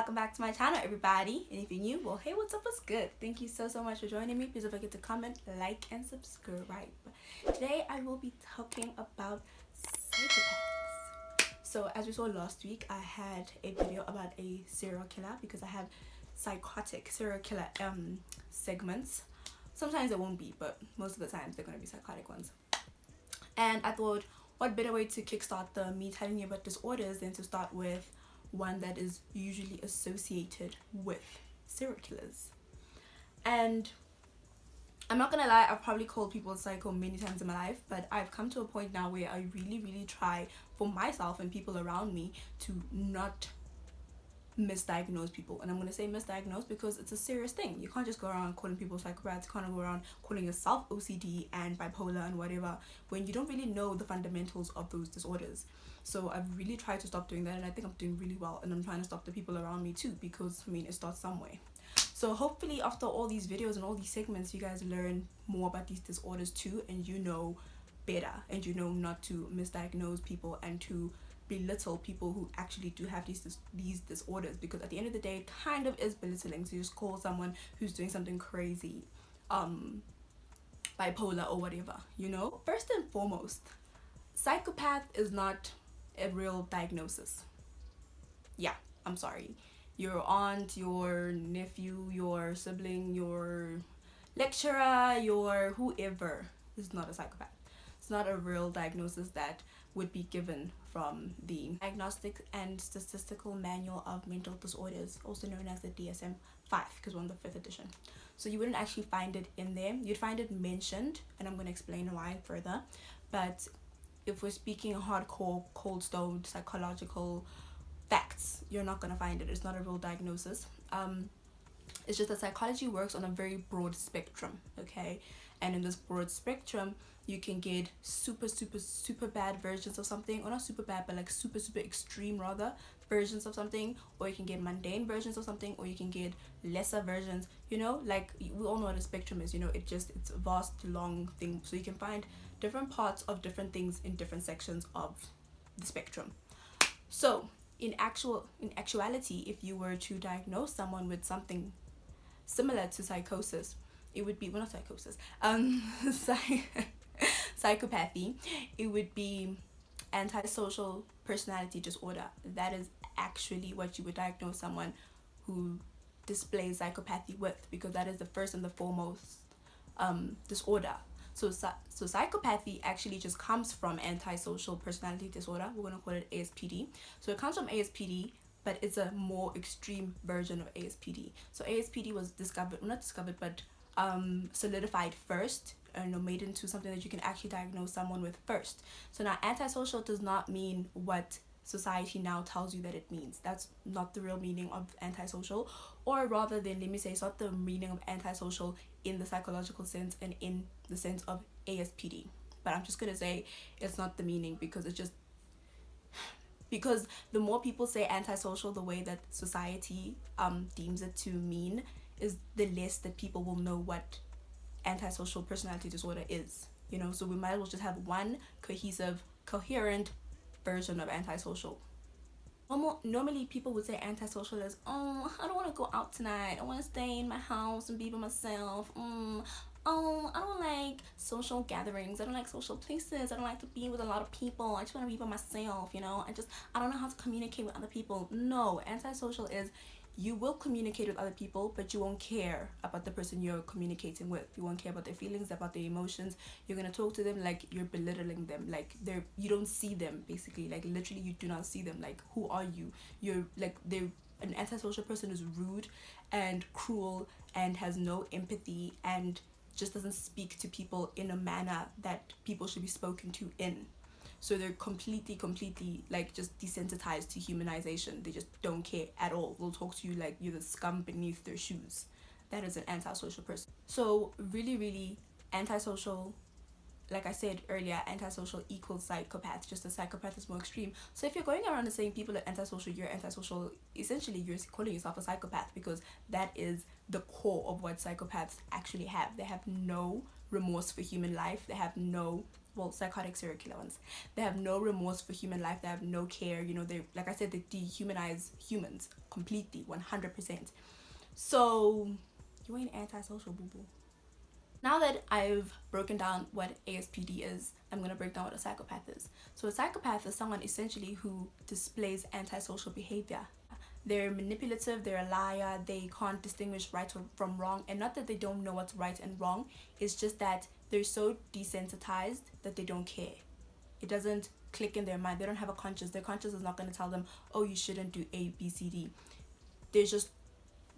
Welcome back to my channel, everybody. And if you're new, well, hey, what's up, what's good? Thank you so much for joining me. Please don't forget to comment, like, and subscribe. Today I will be talking about psychopaths. So as we saw last week, I had a video about a serial killer because I have psychotic serial killer segments. Sometimes it won't be, but most of the times they're going to be psychotic ones. And I thought, what better way to kickstart me telling you about disorders than to start with one that is usually associated with serial killers. And I'm not gonna lie, I've probably called people psycho many times in my life, but I've come to a point now where I really try for myself and people around me to not misdiagnose people. And I'm gonna say misdiagnose because it's a serious thing. You can't just go around calling people psychopaths. You can't go around calling yourself OCD and bipolar and whatever when you don't really know the fundamentals of those disorders. So I've really tried to stop doing that, and I think I'm doing really well, and I'm trying to stop the people around me too, because I mean, it starts somewhere. So hopefully after all these videos and all these segments, you guys learn more about these disorders too, and you know better, and you know not to misdiagnose people and to belittle people who actually do have these disorders, because at the end of the day, it kind of is belittling to just call someone who's doing something crazy bipolar or whatever, you know. First and foremost, psychopath is not a real diagnosis. Yeah, I'm sorry. Your aunt, your nephew, your sibling, your lecturer, your whoever is not a psychopath. It's not a real diagnosis that would be given from the Diagnostic and Statistical Manual of Mental Disorders, also known as the DSM-5, because we're on the 5th edition. So you wouldn't actually find it in there. You'd find it mentioned, and I'm going to explain why further. But if we're speaking hardcore, cold stone, psychological facts, you're not going to find it. It's not a real diagnosis. It's just that psychology works on a very broad spectrum, okay? And in this broad spectrum, you can get super bad versions of something, or not super bad, but like super extreme rather versions of something, or you can get mundane versions of something, or you can get lesser versions, you know, like we all know what a spectrum is, you know. It's a vast long thing, so you can find different parts of different things in different sections of the spectrum. So in actuality, if you were to diagnose someone with something similar to psychosis, it would be, well, not psychosis, psychopathy, it would be antisocial personality disorder. That is actually what you would diagnose someone who displays psychopathy with, because that is the first and the foremost disorder. So psychopathy actually just comes from antisocial personality disorder. We're going to call it ASPD. So it comes from ASPD, but it's a more extreme version of ASPD. So ASPD was solidified first, and made into something that you can actually diagnose someone with first. So now antisocial does not mean what society now tells you that it means. That's not the real meaning of antisocial, or rather than, let me say, it's not the meaning of antisocial in the psychological sense and in the sense of ASPD. But I'm just gonna say it's not the meaning, because it's just because the more people say antisocial the way that society deems it to mean, is the less that people will know what antisocial personality disorder is, you know. So we might as well just have one coherent version of antisocial. Normally people would say antisocial as, oh, I don't want to go out tonight, I want to stay in my house and be by myself. Oh, I don't like social gatherings, I don't like social places, I don't like to be with a lot of people, I just want to be by myself, you know. I don't know how to communicate with other people. No, antisocial is, you will communicate with other people, but you won't care about the person you're communicating with. You won't care about their feelings, about their emotions. You're gonna talk to them like you're belittling them, like you don't see them, basically. Like literally, you do not see them. Like, who are you? You're like, an antisocial person is rude and cruel and has no empathy and just doesn't speak to people in a manner that people should be spoken to in. So they're completely like just desensitized to humanization. They just don't care at all. They'll talk to you like you're the scum beneath their shoes. That is an antisocial person. So really antisocial like I said earlier, antisocial equals psychopath, just a psychopath is more extreme. So if you're going around and saying people are antisocial, you're antisocial, essentially you're calling yourself a psychopath, because that is the core of what psychopaths actually have. They have no remorse for human life. They have no, well, psychotic serial killer ones, they have no remorse for human life. They have no care, you know. They, like I said, they dehumanize humans completely, 100%. So you ain't antisocial, boo boo. Now that I've broken down what ASPD is, I'm going to break down what a psychopath is. So a psychopath is someone essentially who displays antisocial behavior. They're manipulative, they're a liar, they can't distinguish right from wrong. And not that they don't know what's right and wrong, it's just that they're so desensitized that they don't care. It doesn't click in their mind. They don't have a conscience. Their conscience is not going to tell them, oh, you shouldn't do A, B, C, D. There's just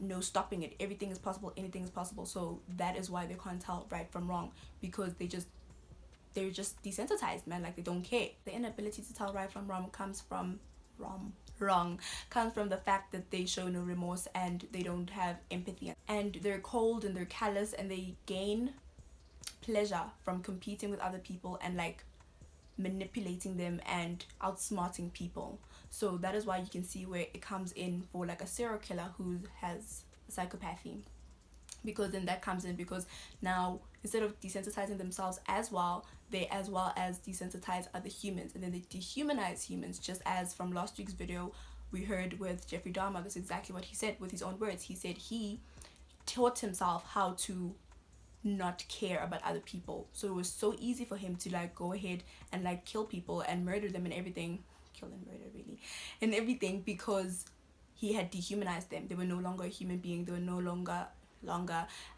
no stopping it. Everything is possible, anything is possible. So that is why they can't tell right from wrong, because they're just desensitized, man. Like, they don't care. The inability to tell right from wrong comes from the fact that they show no remorse and they don't have empathy, and they're cold and they're callous, and they gain pleasure from competing with other people and like manipulating them and outsmarting people. So that is why you can see where it comes in for like a serial killer who has psychopathy, because then that comes in because now instead of desensitizing themselves as well, they as well as desensitize other humans, and then they dehumanize humans. Just as from last week's video we heard with Jeffrey Dahmer, that's exactly what he said with his own words. He said he taught himself how to not care about other people, so it was so easy for him to like go ahead and like kill people and murder them and everything, kill and murder really and everything, because he had dehumanized them. They were no longer a human being. They were no longer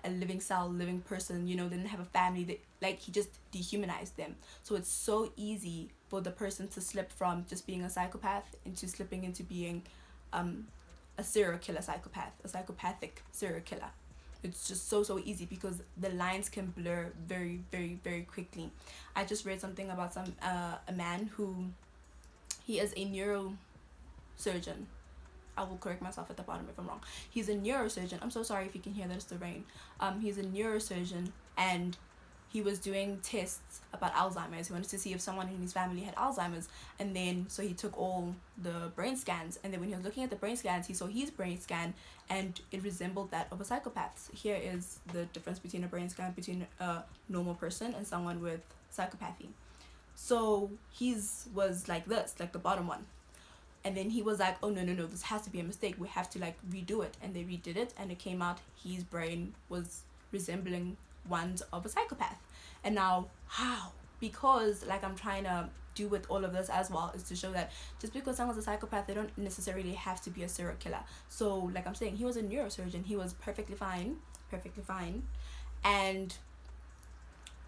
a living cell, living person, you know. They didn't have a family. He just dehumanized them. So it's so easy for the person to slip from just being a psychopath into slipping into being a serial killer psychopath, a psychopathic serial killer. It's just so easy because the lines can blur very, very, very quickly. I just read something about a man who, he is a neurosurgeon. I will correct myself at the bottom if I'm wrong. He's a neurosurgeon. I'm so sorry if you can hear that, it's the rain. He's a neurosurgeon, and he was doing tests about Alzheimer's. He wanted to see if someone in his family had Alzheimer's, and then so he took all the brain scans, and then when he was looking at the brain scans, he saw his brain scan and it resembled that of a psychopath. So here is the difference between a brain scan between a normal person and someone with psychopathy. So his was like this, like the bottom one. And then he was like, oh, no, this has to be a mistake. We have to like redo it. And they redid it, and it came out his brain was resembling ones of a psychopath. And now how? Because like I'm trying to do with all of this as well is to show that just because someone's a psychopath, they don't necessarily have to be a serial killer. So like I'm saying, he was a neurosurgeon. He was perfectly fine and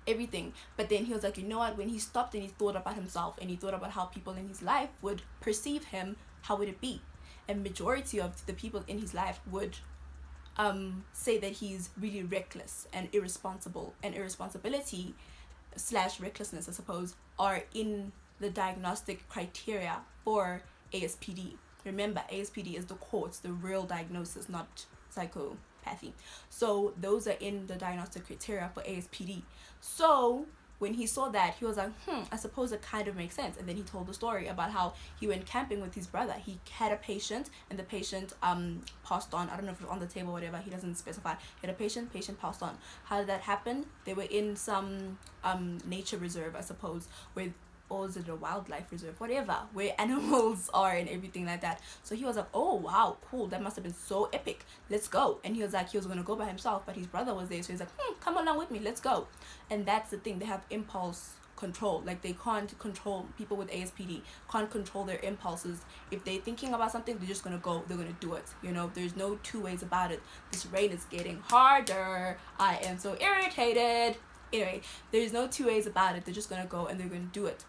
everything. But then he was like, you know what, when he stopped and he thought about himself and he thought about how people in his life would perceive him, how would it be? And majority of the people in his life would say that he's really reckless and irresponsible, and irresponsibility / recklessness, I suppose, are in the diagnostic criteria for ASPD. Remember, ASPD is the core, it's the real diagnosis, not psychopathy. So those are in the diagnostic criteria for ASPD. So when he saw that, he was like, I suppose it kind of makes sense. And then he told the story about how he went camping with his brother. He had a patient, and the patient passed on. I don't know if it was on the table or whatever, he doesn't specify. He had a patient passed on. How did that happen? They were in some nature reserve, I suppose, where, or is it a wildlife reserve, whatever, where animals are and everything like that. So he was like, oh wow, cool, that must have been so epic, let's go. And he was like, he was gonna go by himself, but his brother was there, so he's like, come along with me, let's go. And that's the thing, they have impulse control. Like, they can't control, people with ASPD can't control their impulses. If they're thinking about something, they're just gonna go, they're gonna do it, you know. There's no two ways about it. This rain is getting harder, I am so irritated. Anyway, there's no two ways about it. They're just gonna go and they're gonna do it.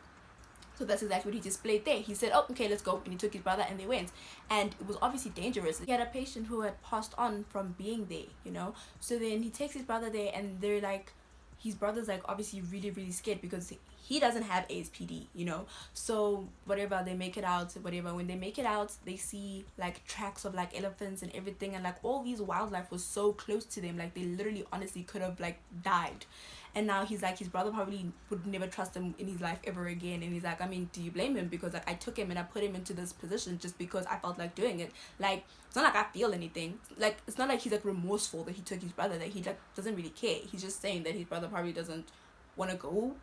So that's exactly what he displayed there. He said, oh, okay, let's go. And he took his brother and they went. And it was obviously dangerous. He had a patient who had passed on from being there, you know. So then he takes his brother there, and they're like, his brother's like obviously really, really scared because he doesn't have ASPD, you know. So whatever, they make it out, whatever, when they make it out, they see like tracks of like elephants and everything, and like all these wildlife was so close to them, like they literally honestly could have like died. And now he's like, his brother probably would never trust him in his life ever again. And he's like, I mean, do you blame him? Because like I took him and I put him into this position just because I felt like doing it. Like it's not like I feel anything. Like it's not like he's like remorseful that he took his brother, that he like doesn't really care. He's just saying that his brother probably doesn't want to go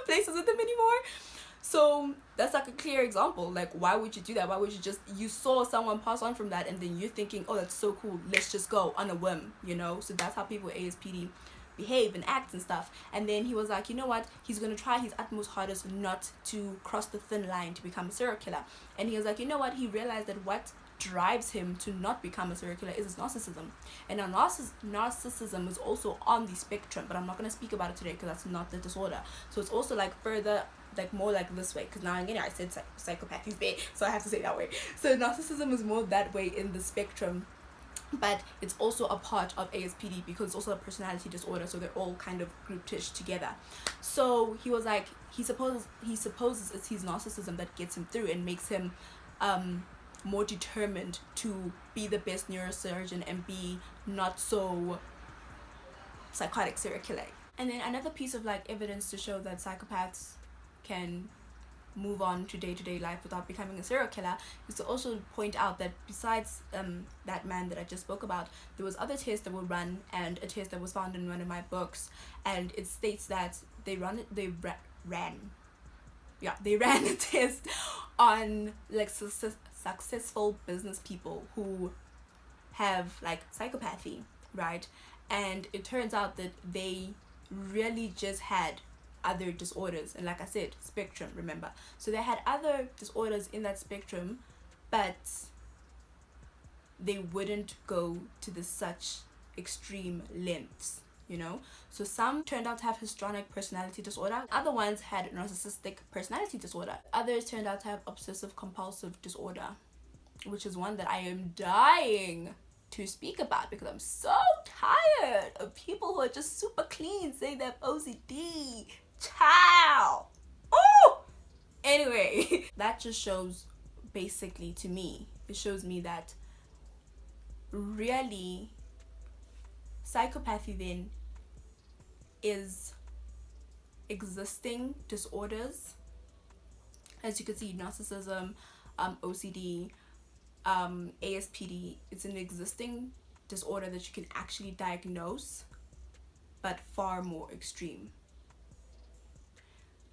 places with him anymore. So that's like a clear example. Like, why would you do that? Why would you just, you saw someone pass on from that and then you're thinking, oh, that's so cool, let's just go on a whim, you know? So that's how people with ASPD behave and act and stuff. And then he was like, you know what, he's gonna try his utmost hardest not to cross the thin line to become a serial killer. And he was like, you know what, he realized that what drives him to not become a serial killer is his narcissism. And now narcissism is also on the spectrum, but I'm not going to speak about it today because that's not the disorder. So it's also like further, like more like this way, because now again I said psychopath, he's bad, so I have to say it that way. So narcissism is more that way in the spectrum, but it's also a part of ASPD because it's also a personality disorder, so they're all kind of grouped together. So he was like, he supposes it's his narcissism that gets him through and makes him more determined to be the best neurosurgeon and be not so psychotic serial killer. And then another piece of like evidence to show that psychopaths can move on to day-to-day life without becoming a serial killer is to also point out that besides that man that I just spoke about, there was other tests that were run, and a test that was found in one of my books, and it states that they ran a test on like successful business people who have like psychopathy, right? And it turns out that they really just had other disorders, and like I said, spectrum, remember, so they had other disorders in that spectrum, but they wouldn't go to the such extreme lengths, you know. So some turned out to have histrionic personality disorder, other ones had narcissistic personality disorder, others turned out to have obsessive compulsive disorder, which is one that I am dying to speak about because I'm so tired of people who are just super clean saying they have OCD. Ciao. Oh, anyway, that just shows, basically, to me, it shows me that really psychopathy then is existing disorders. As you can see, narcissism, OCD, ASPD, it's an existing disorder that you can actually diagnose, but far more extreme.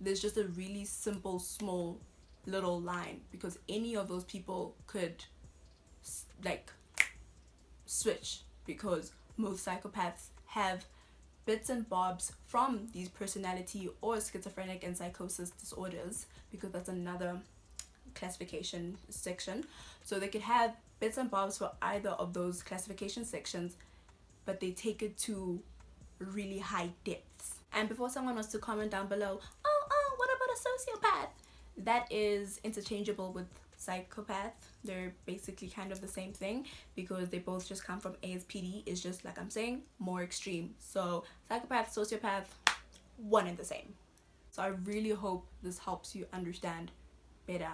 There's just a really simple, small, little line, because any of those people could like switch, because most psychopaths have bits and bobs from these personality or schizophrenic and psychosis disorders, because that's another classification section. So they could have bits and bobs for either of those classification sections, but they take it to really high depths. And before someone wants to comment down below, oh, what about a sociopath? That is interchangeable with psychopath. They're basically kind of the same thing, because they both just come from ASPD. It's just, like I'm saying, more extreme. So psychopath, sociopath, one and the same. So I really hope this helps you understand better.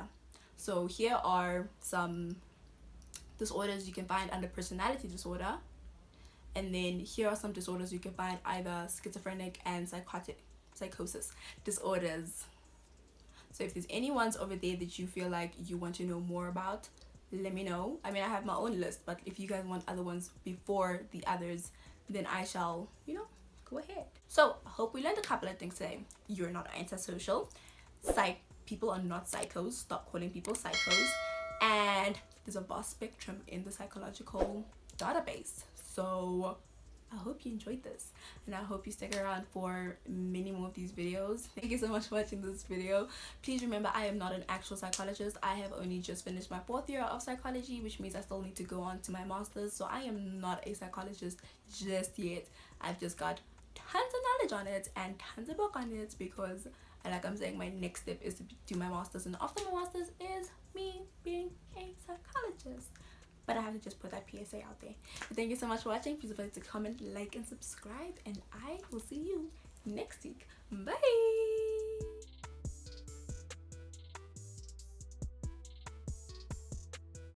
So here are some disorders you can find under personality disorder, and then here are some disorders you can find either schizophrenic and psychosis disorders. So if there's any ones over there that you feel like you want to know more about, let me know. I mean, I have my own list, but if you guys want other ones before the others, then I shall, go ahead. So I hope we learned a couple of things today. You're not antisocial. People are not psychos. Stop calling people psychos. And there's a vast spectrum in the psychological database. So I hope you enjoyed this, and I hope you stick around for many more of these videos. Thank you so much for watching this video. Please remember, I am not an actual psychologist. I have only just finished my 4th year of psychology, which means I still need to go on to my master's. So I am not a psychologist just yet. I've just got tons of knowledge on it and tons of book on it, because like I'm saying, my next step is to do my master's, and after my master's is me being a psychologist. But I have to just put that PSA out there. But thank you so much for watching. Please don't forget to comment, like, and subscribe. And I will see you next week. Bye.